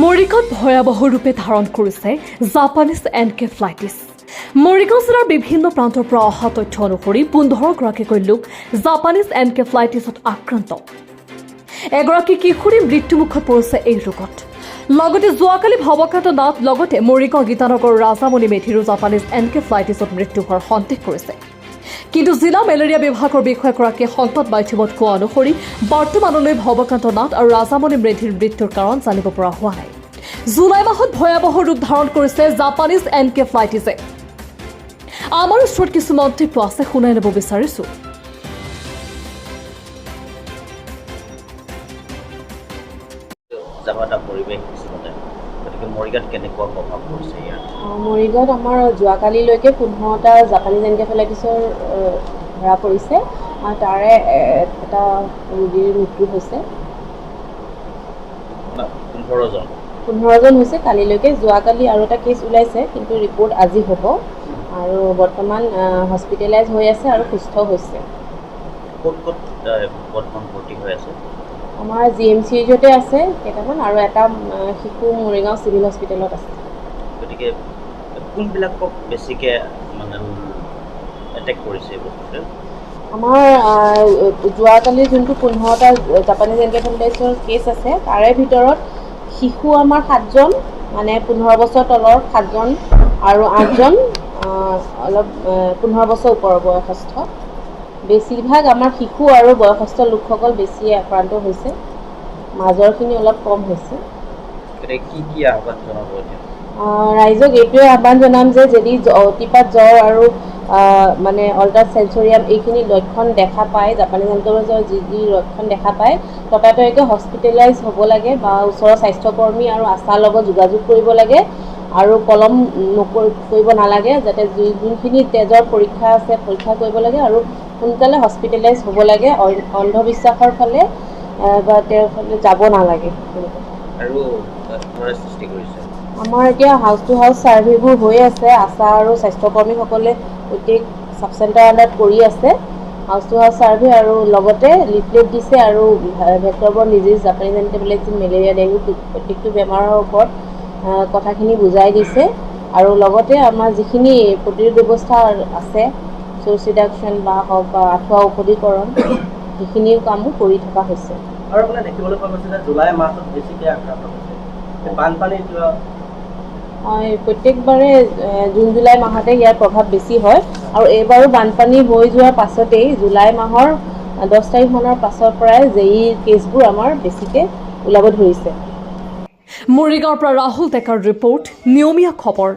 মৰিগাঁৱত ভয়াৱহ ৰূপে ধাৰণ কৰিছে জাপানীজ এনকেফেলাইটিছ। মৰিগাঁও জিলাৰ বিভিন্ন প্ৰান্তৰ পৰা অহা তথ্য অনুসৰি 15গৰাকীকৈ লোক জাপানীজ এনকেফেলাইটিছত আক্ৰান্ত। এগৰাকী কিশোৰী মৃত্যুমুখত পৰিছে এই ৰোগত। লগতে যোৱাকালি ভৱকান্ত নাথ লগতে মৰিগাঁও গীতানগৰ ৰাজামণি মেধিৰো জাপানীজ এনকেফেলাইটিছত মৃত্যু হোৱাৰ সন্দেহ কৰিছে। কিন্তু জিলা মেলেৰিয়া বিভাগৰ বিষয়াগৰাকীয়ে সংবাদ মাধ্যমত কোৱা অনুসৰি বৰ্তমানলৈ ভৱকান্ত নাথ আৰু ৰাজামণি মেধিৰ মৃত্যুৰ কাৰণ জানিব পৰা হোৱা নাই। জুলাই মাহত ভয়াৱহ ৰূপ ধাৰণ কৰিছে জাপানীজ এনকেফেলাইটিছে। আমাৰ ওচৰত কিছু মন্তব্য আছে, শুনাই ল'ব বিচাৰিছো। মৰিগাঁৱত আমাৰ যোৱাকালিলৈকে 15টা জাপানীজ এনকেফেলাইটিছৰ ধৰা পৰিছে আৰু তাৰে এটা ৰোগীৰ মৃত্যু হৈছে। 15জন হৈছে কালিলৈকে। যোৱাকালি আৰু এটা কেছ ওলাইছে, কিন্তু ৰিপৰ্ট আজি হ'ব আৰু বৰ্তমান হস্পিটেলাইজ হৈ আছে আৰু সুস্থ হৈছে। আমাৰ GMCHতে আছে কেইটামান আৰু এটা শিশু মৰিগাঁও চিভিল হস্পিটেলত আছে। গতিকে কোনবিলাকক বেছিকৈ মানে এটেক কৰিছে বস্তুটো? আমাৰ যোৱাকালি যোনটো 15টা জাপানীজ এনকেফেলাইটিছৰ কেছ আছে তাৰে ভিতৰত শিশু আমাৰ 7জন, মানে 15 বছৰ তলৰ 7জন আৰু 8জন অলপ 15 বছৰ ওপৰৰ বয়সস্থ। বেছিভাগ আমাৰ শিশু আৰু বয়সস্থ লোকসকল বেছি আক্ৰান্ত হৈছে, মাজৰখিনি অলপ কম হৈছে। ৰাইজক এইটোৱে আহ্বান জনাম যে যদি অতিপাত জ্বৰ আৰু মানে অল্টাৰ চেঞ্চৰিয়াম এইখিনি লক্ষণ দেখা পায়, জাপানীজ এনকেফেলাইটিছৰ যি লক্ষণ দেখা পায় ততাতৈয়াকৈ হস্পিটেলাইজ হ'ব লাগে বা ওচৰৰ স্বাস্থ্যকৰ্মী আৰু আশাৰ লগত যোগাযোগ কৰিব লাগে আৰু পলম কৰিব নালাগে, যাতে যোনখিনি তেজৰ পৰীক্ষা আছে পৰীক্ষা কৰিব লাগে আৰু সোনকালে হস্পিটেলাইজ হ'ব লাগে। অন্ধবিশ্বাসৰ ফালে বা তেওঁৰ ফালে যাব নালাগে। আমাৰ এতিয়া হাউচ টু হাউচ ছাৰ্ভেবোৰ হৈ আছে। আশা আৰু স্বাস্থ্যকৰ্মীসকলে প্ৰত্যেক চাব চেণ্টাৰ আণ্ডাৰত কৰি আছে হাউচ টু হাউচ ছাৰ্ভে, আৰু লগতে লিফলেট দিছে আৰু ভেক্টৰবৰ disease, Japanese encephalitis, malaria, dengue প্ৰত্যেকটো বেমাৰৰ ওপৰত কথাখিনি বুজাই দিছে। আৰু লগতে আমাৰ যিখিনি প্ৰতিৰোধ ব্যৱস্থা আছে, চ'ৰ্চ ৰিডাকশ্যন বা হওক বা আঁঠুৱা ঔষধীকৰণ, সেইখিনিও কামো কৰি থকা হৈছে। আৰু মানে দেখিবলৈ পোৱা গৈছে যে জুলাই মাহত বেছিকৈ আক্ৰান্ত হৈছে বানপানীৰ। প্ৰত্যেকবাৰে জুন জুলাই মাহতে ইয়াৰ প্ৰভাৱ বেছি হয় আৰু এইবাৰো বানপানী হৈ যোৱাৰ পাছতেই জুলাই মাহৰ 10 তাৰিখমানৰ পাছৰ পৰাই জেই কেছবোৰ আমাৰ বেছিকৈ ওলাব ধৰিছে। মৰিগাঁৱৰ পৰা ৰাহুল ডেকাৰ ৰিপৰ্ট, নিয়মীয়া খবৰ।